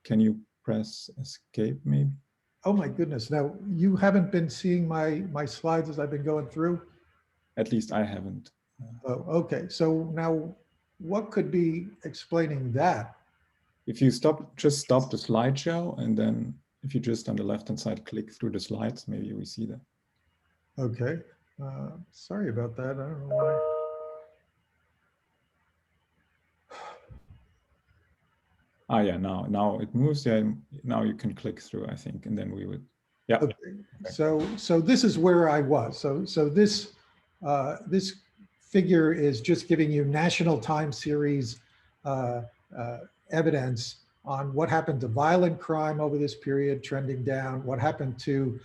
Can you press escape maybe? Oh my goodness. Now, you haven't been seeing my slides as I've been going through? At least I haven't. Oh, okay. So now what could be explaining that? If you just stop the slideshow, and then if you just on the left-hand side click through the slides, maybe we see that. Okay. Sorry about that. I don't know why. Ah, yeah, now it moves. Yeah, now you can click through, I think, and then we would, yeah. Okay. So this is where I was. So this this figure is just giving you national time series evidence on what happened to violent crime over this period, trending down, what happened to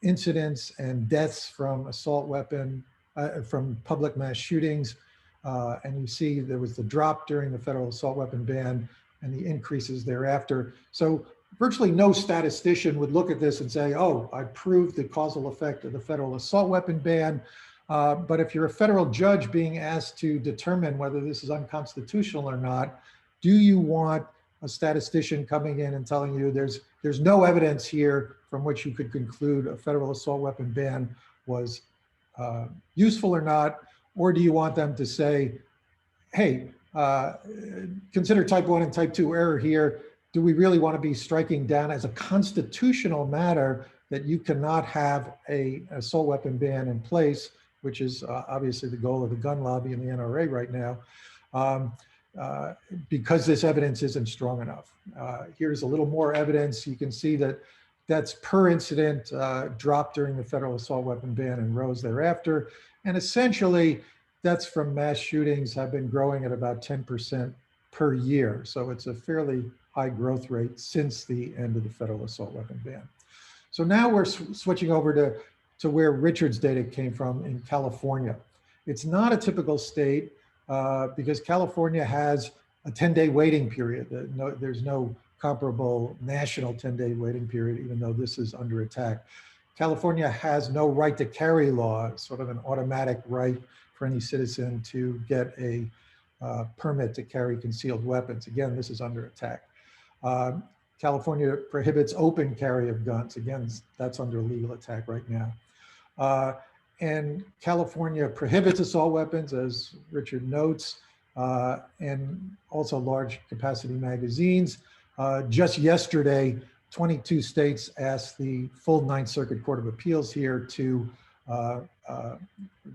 incidents and deaths from assault weapon, from public mass shootings. And you see there was the drop during the federal assault weapon ban and the increases thereafter. So virtually no statistician would look at this and say, oh, I proved the causal effect of the federal assault weapon ban. But if you're a federal judge being asked to determine whether this is unconstitutional or not, do you want a statistician coming in and telling you there's no evidence here from which you could conclude a federal assault weapon ban was useful or not? Or do you want them to say, hey, consider type 1 and type 2 error here. Do we really want to be striking down as a constitutional matter that you cannot have an assault weapon ban in place, which is obviously the goal of the gun lobby and the NRA right now, because this evidence isn't strong enough. Here's a little more evidence. You can see that that's per incident dropped during the federal assault weapon ban and rose thereafter. And essentially, that's from mass shootings have been growing at about 10% per year. So it's a fairly high growth rate since the end of the federal assault weapon ban. So now we're switching over to where Richard's data came from in California. It's not a typical state because California has a 10-day waiting period. There's no comparable national 10-day waiting period, even though this is under attack. California has no right to carry law, sort of an automatic right for any citizen to get a permit to carry concealed weapons. Again, this is under attack. California prohibits open carry of guns. Again, that's under legal attack right now. And California prohibits assault weapons, as Richard notes, and also large capacity magazines. Just yesterday, 22 states asked the full Ninth Circuit Court of Appeals here to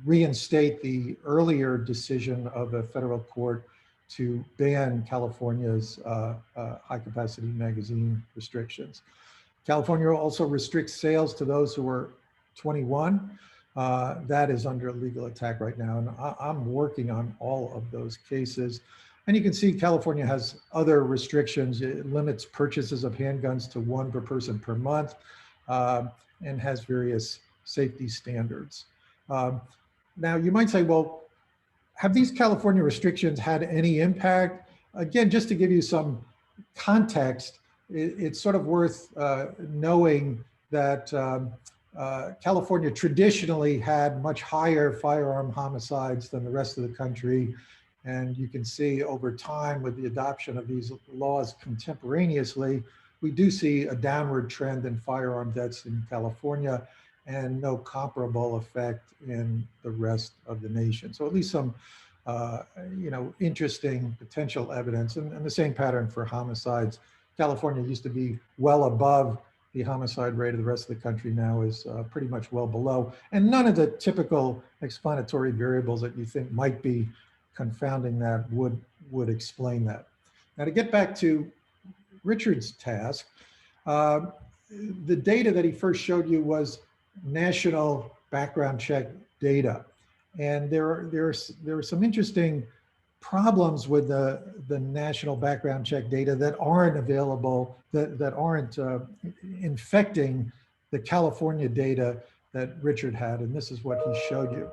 reinstate the earlier decision of a federal court to ban California's high capacity magazine restrictions. California also restricts sales to those who are 21. That is under legal attack right now. And I'm working on all of those cases. And you can see California has other restrictions. It limits purchases of handguns to 1 per person per month and has various safety standards. Now you might say, well, have these California restrictions had any impact? Again, just to give you some context, it's sort of worth knowing that California traditionally had much higher firearm homicides than the rest of the country. And you can see over time with the adoption of these laws contemporaneously, we do see a downward trend in firearm deaths in California and no comparable effect in the rest of the nation. So at least some interesting potential evidence, and the same pattern for homicides. California used to be well above the homicide rate of the rest of the country, now is pretty much well below. And none of the typical explanatory variables that you think might be confounding that would explain that. Now to get back to Richard's task, the data that he first showed you was national background check data. And there are some interesting problems with the national background check data that aren't available, that aren't infecting the California data that Richard had, and this is what he showed you.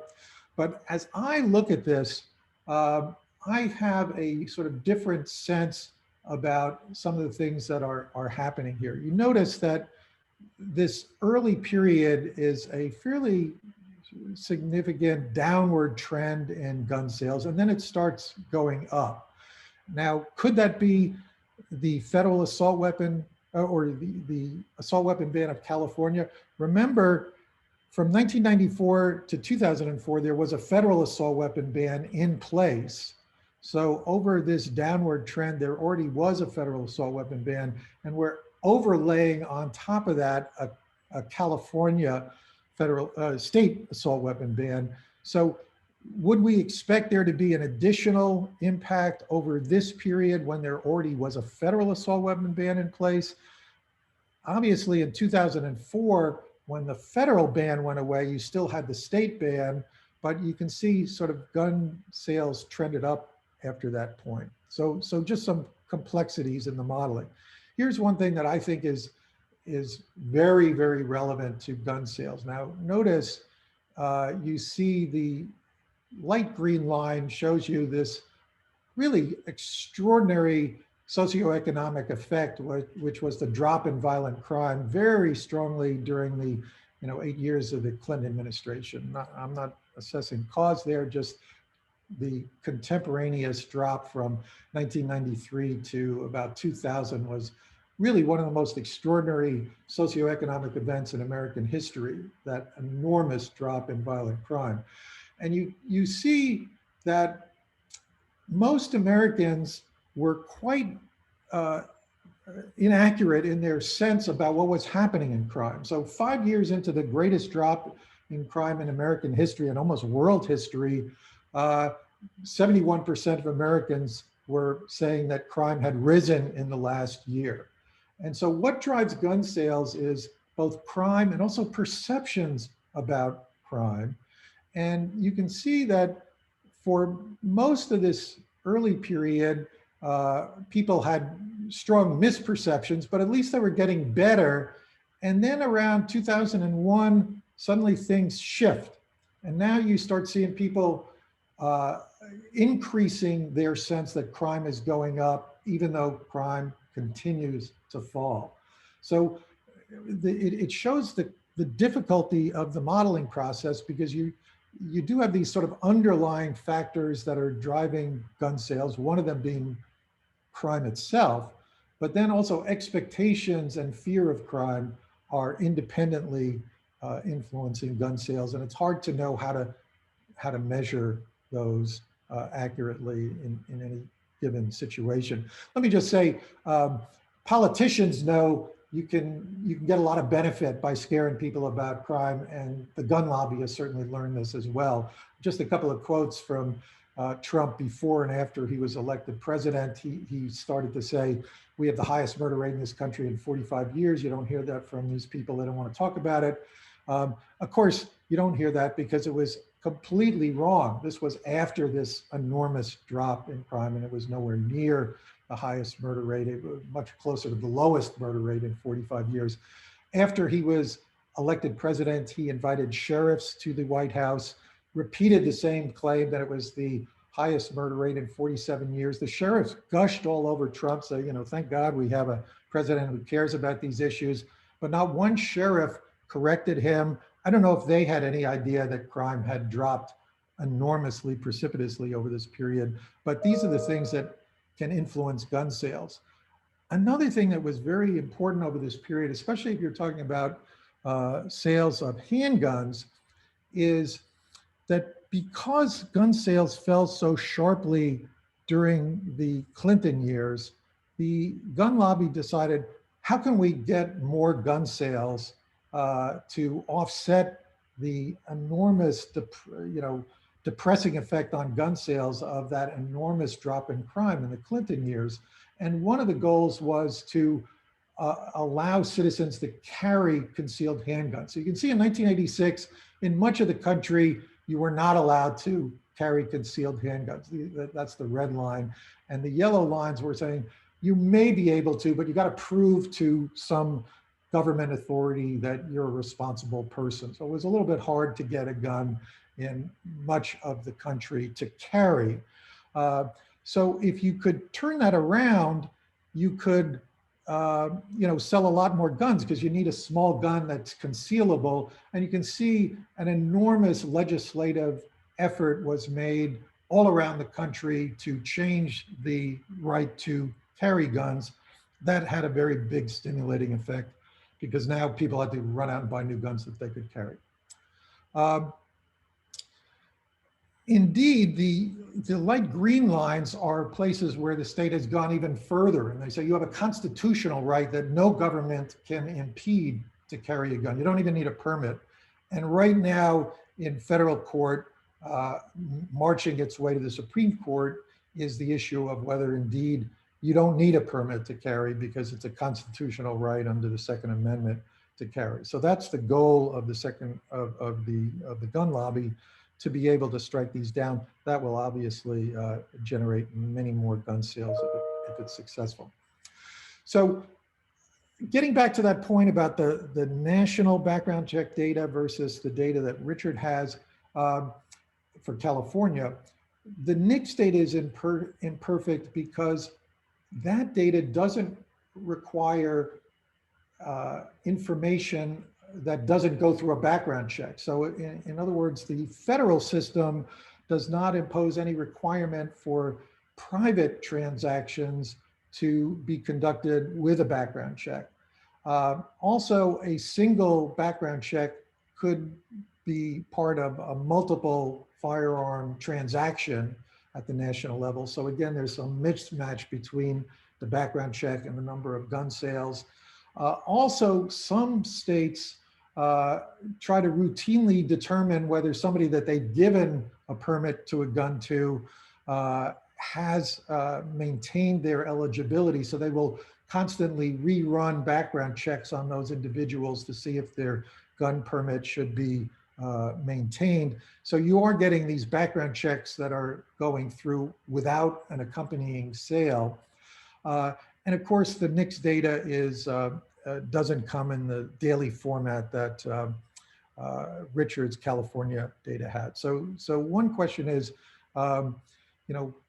But as I look at this, I have a sort of different sense about some of the things that are happening here. You notice that this early period is a fairly significant downward trend in gun sales, and then it starts going up. Now, could that be the federal assault weapon or the assault weapon ban of California? Remember, from 1994 to 2004, there was a federal assault weapon ban in place. So over this downward trend, there already was a federal assault weapon ban, and we're overlaying on top of that a California federal state assault weapon ban. So would we expect there to be an additional impact over this period when there already was a federal assault weapon ban in place? Obviously, in 2004, when the federal ban went away, you still had the state ban, but you can see sort of gun sales trended up after that point. So just some complexities in the modeling. Here's one thing that I think is very, very relevant to gun sales. Now, notice you see the light green line shows you this really extraordinary socioeconomic effect, which was the drop in violent crime very strongly during the 8 years of the Clinton administration. I'm not assessing cause there, just the contemporaneous drop from 1993 to about 2000 was really one of the most extraordinary socioeconomic events in American history, that enormous drop in violent crime. And you see that most Americans were quite inaccurate in their sense about what was happening in crime. So 5 years into the greatest drop in crime in American history and almost world history, 71% of Americans were saying that crime had risen in the last year. And so what drives gun sales is both crime and also perceptions about crime. And you can see that for most of this early period, people had strong misperceptions, but at least they were getting better. And then around 2001, suddenly things shift. And now you start seeing people increasing their sense that crime is going up, even though crime continues to fall. So it shows the difficulty of the modeling process, because you do have these sort of underlying factors that are driving gun sales, one of them being crime itself, but then also expectations and fear of crime are independently influencing gun sales. And it's hard to know how to measure those accurately in any given situation. Let me just say, politicians know you can get a lot of benefit by scaring people about crime, and the gun lobby has certainly learned this as well. Just a couple of quotes from Trump before and after he was elected president. He started to say, we have the highest murder rate in this country in 45 years. You don't hear that from these people. They don't want to talk about it. Of course, you don't hear that because it was completely wrong. This was after this enormous drop in crime, and it was nowhere near the highest murder rate. It was much closer to the lowest murder rate in 45 years. After he was elected president, he invited sheriffs to the White House, repeated the same claim that it was the highest murder rate in 47 years. The sheriffs gushed all over Trump, saying, thank God we have a president who cares about these issues. But not one sheriff corrected him. I don't know if they had any idea that crime had dropped enormously, precipitously over this period, but these are the things that can influence gun sales. Another thing that was very important over this period, especially if you're talking about sales of handguns, is that because gun sales fell so sharply during the Clinton years, the gun lobby decided, how can we get more gun sales to offset the enormous, depressing effect on gun sales of that enormous drop in crime in the Clinton years. And one of the goals was to allow citizens to carry concealed handguns. So you can see in 1986, in much of the country, you were not allowed to carry concealed handguns. That's the red line. And the yellow lines were saying, you may be able to, but you got to prove to some government authority that you're a responsible person. So it was a little bit hard to get a gun in much of the country to carry. So if you could turn that around, you could sell a lot more guns, because you need a small gun that's concealable. And you can see an enormous legislative effort was made all around the country to change the right to carry guns. That had a very big stimulating effect, because now people had to run out and buy new guns that they could carry. Indeed, the light green lines are places where the state has gone even further. And they say you have a constitutional right that no government can impede to carry a gun. You don't even need a permit. And right now in federal court, marching its way to the Supreme Court is the issue of whether indeed you don't need a permit to carry, because it's a constitutional right under the Second Amendment to carry. So that's the goal of the gun lobby, to be able to strike these down. That will obviously generate many more gun sales if it's successful. So getting back to that point about the national background check data versus the data that Richard has for California, the NICS data is imperfect because that data doesn't require information that doesn't go through a background check. So in other words, the federal system does not impose any requirement for private transactions to be conducted with a background check. Also, a single background check could be part of a multiple firearm transaction at the national level. So again, there's some mismatch between the background check and the number of gun sales. Also, some states try to routinely determine whether somebody that they've given a permit to a gun to has maintained their eligibility. So they will constantly rerun background checks on those individuals to see if their gun permit should be maintained. So you are getting these background checks that are going through without an accompanying sale. And of course, the NICS data is doesn't come in the daily format that Richard's California data had. So one question is, can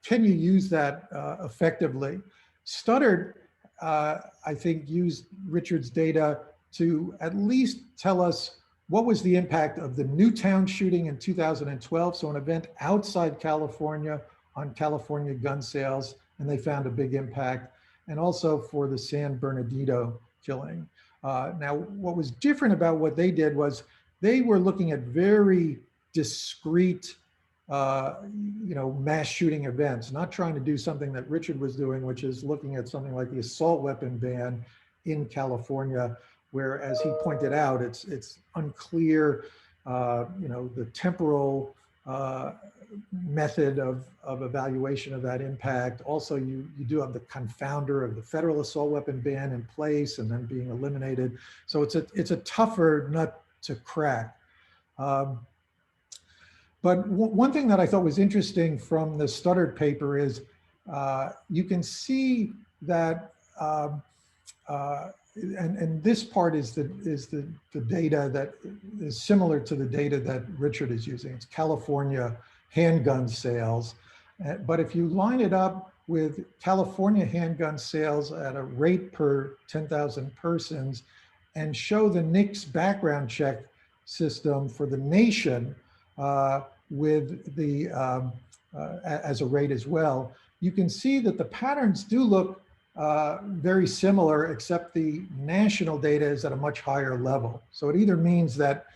you use that effectively? Stuttard, I think, used Richard's data to at least tell us what was the impact of the Newtown shooting in 2012, so an event outside California on California gun sales, and they found a big impact, and also for the San Bernardino killing. Now, what was different about what they did was they were looking at very discrete, mass shooting events, not trying to do something that Richard was doing, which is looking at something like the assault weapon ban in California, where, as he pointed out, it's unclear, the temporal method of evaluation of that impact. Also, you do have the confounder of the federal assault weapon ban in place and then being eliminated. So it's a tougher nut to crack. But one thing that I thought was interesting from the Stuttard paper is you can see that, and this part is the data that is similar to the data that Richard is using. It's California handgun sales. But if you line it up with California handgun sales at a rate per 10,000 persons and show the NICS background check system for the nation with the as a rate as well, you can see that the patterns do look very similar, except the national data is at a much higher level. So it either means that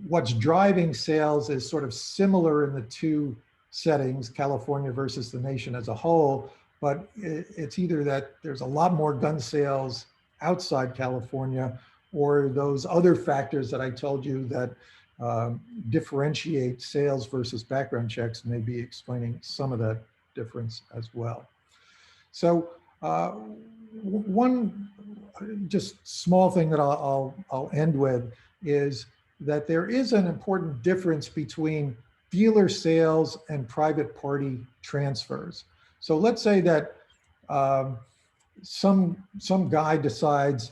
what's driving sales is sort of similar in the two settings, California versus the nation as a whole, but it's either that there's a lot more gun sales outside California, or those other factors that I told you that differentiate sales versus background checks may be explaining some of that difference as well. So one just small thing that I'll end with is that there is an important difference between dealer sales and private party transfers. So let's say that some guy decides,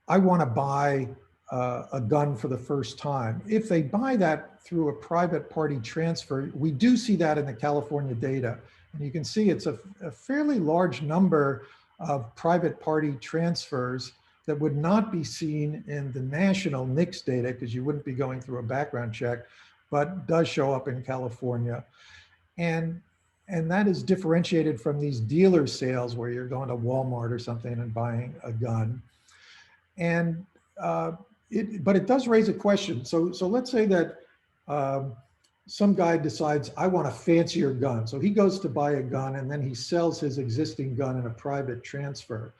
I want to buy a gun for the first time. If they buy that through a private party transfer, we do see that in the California data. And you can see it's a fairly large number of private party transfers that would not be seen in the national NICS data, because you wouldn't be going through a background check, but does show up in California. And that is differentiated from these dealer sales where you're going to Walmart or something and buying a gun. And but it does raise a question. So let's say that some guy decides, I want a fancier gun. So he goes to buy a gun and then he sells his existing gun in a private transfer.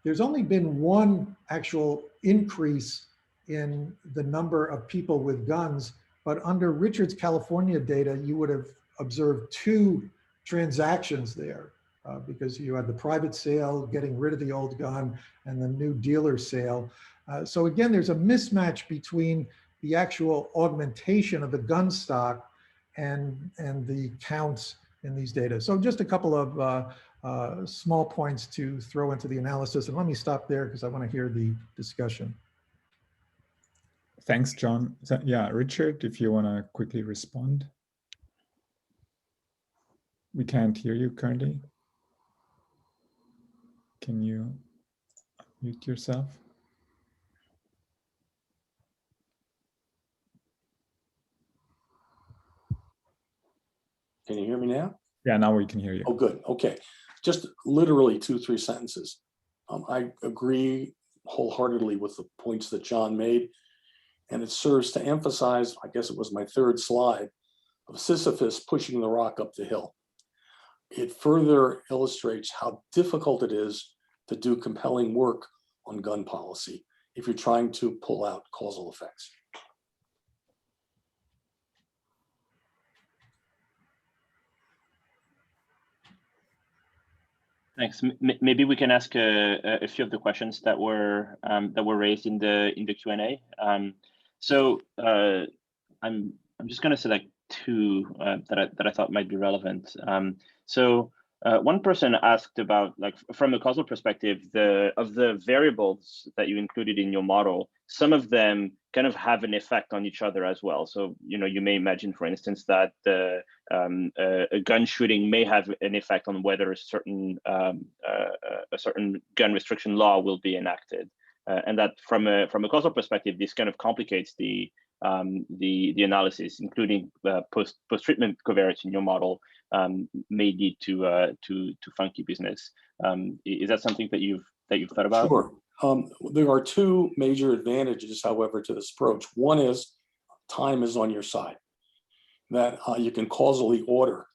There's only been one actual increase in the number of people with guns, but under Richard's California data, you would have observed 2 transactions there because you had the private sale, getting rid of the old gun, and the new dealer sale. So again, there's a mismatch between the actual augmentation of the gun stock and the counts in these data. So just a couple of small points to throw into the analysis. And let me stop there because I want to hear the discussion. Thanks, John. So, yeah, Richard, if you want to quickly respond. We can't hear you currently. Can you mute yourself? Can you hear me now? Yeah, now we can hear you. Oh, good. Okay. Just literally 2-3 sentences. I agree wholeheartedly with the points that John made, and it serves to emphasize, I guess it was my 3rd slide, of Sisyphus pushing the rock up the hill. It further illustrates how difficult it is to do compelling work on gun policy if you're trying to pull out causal effects. Thanks. Maybe we can ask a few of the questions that were raised in the Q&A. So I'm just going to select 2 that I thought might be relevant. So one person asked about, like, from a causal perspective, of the variables that you included in your model, some of them kind of have an effect on each other as well. So, you know, you may imagine, for instance, that a gun shooting may have an effect on whether a certain gun restriction law will be enacted, and that from a causal perspective, this kind of complicates the analysis, including post-treatment covariance in your model may lead to funky business. Is that something that you've thought about? Sure. There are 2 major advantages, however, to this approach. One is time is on your side, that you can causally order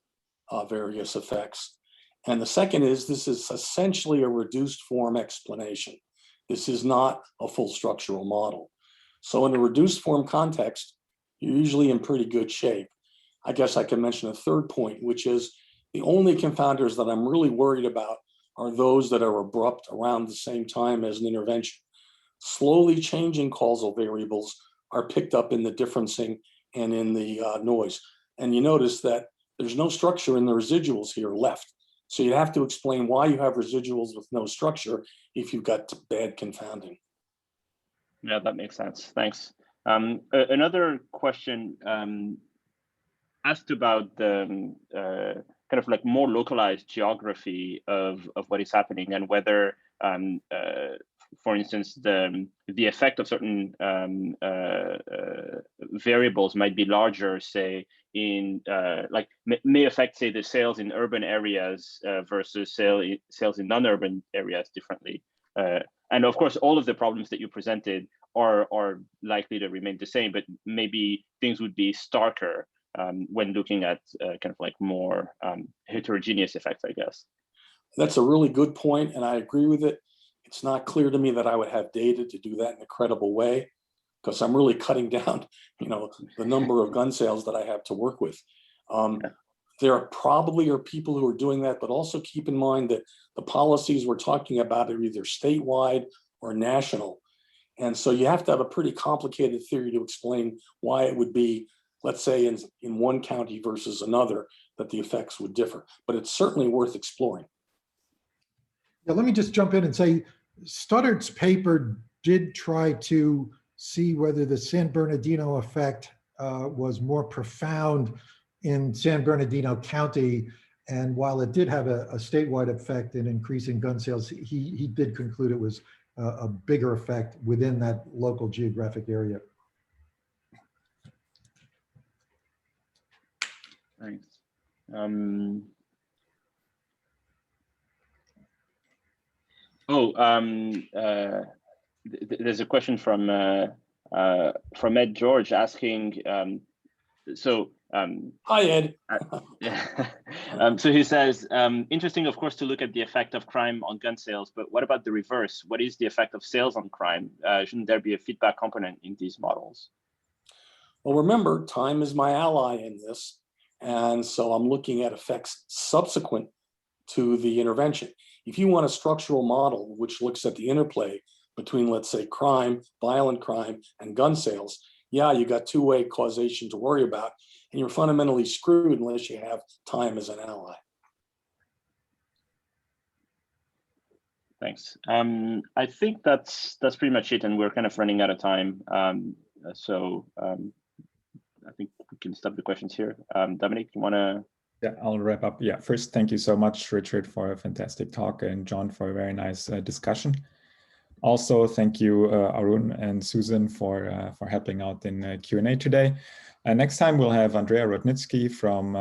various effects. And the second is this is essentially a reduced form explanation. This is not a full structural model. So in a reduced form context, you're usually in pretty good shape. I guess I can mention a 3rd point, which is the only confounders that I'm really worried about are those that are abrupt around the same time as an intervention. Slowly changing causal variables are picked up in the differencing and in the noise. And you notice that there's no structure in the residuals here left. So you have to explain why you have residuals with no structure if you've got bad confounding. Yeah, that makes sense. Thanks. Another question asked about the kind of like more localized geography of what is happening, and whether, for instance, the effect of certain variables might be larger, say, in like may affect, say, the sales in urban areas versus sales in non-urban areas differently. And of course, all of the problems that you presented are likely to remain the same, but maybe things would be starker when looking at kind of like more heterogeneous effects, I guess. That's a really good point, and I agree with it. It's not clear to me that I would have data to do that in a credible way, because I'm really cutting down, you know, the number of gun sales that I have to work with. There are probably people who are doing that, but also keep in mind that the policies we're talking about are either statewide or national. And so you have to have a pretty complicated theory to explain why it would be let's say in one county versus another, that the effects would differ. But it's certainly worth exploring. Yeah, let me just jump in and say, Stoddart's paper did try to see whether the San Bernardino effect was more profound in San Bernardino County. And while it did have a statewide effect in increasing gun sales, he did conclude it was a bigger effect within that local geographic area. Thanks. There's a question from Ed George asking, Hi, Ed. So he says, interesting, of course, to look at the effect of crime on gun sales, but what about the reverse? What is the effect of sales on crime? Shouldn't there be a feedback component in these models? Well, remember, time is my ally in this. And so I'm looking at effects subsequent to the intervention. If you want a structural model which looks at the interplay between, let's say, crime, violent crime, and gun sales, yeah, you got two-way causation to worry about, and you're fundamentally screwed unless you have time as an ally. Thanks. I think that's pretty much it, and we're kind of running out of time. I think we can stop the questions here. Dominic, you want to? Yeah, I'll wrap up. Yeah, first, thank you so much, Richard, for a fantastic talk, and John for a very nice discussion. Also, thank you, Arun and Susan, for helping out in Q&A today. Next time, we'll have Andrea Rodnitsky from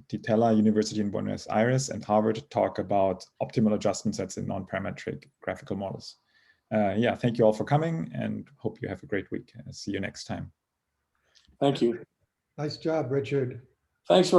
Titella University in Buenos Aires and Harvard talk about optimal adjustment sets in non-parametric graphical models. Yeah, thank you all for coming, and hope you have a great week. See you next time. Thank you. Nice job, Richard. Thanks very much.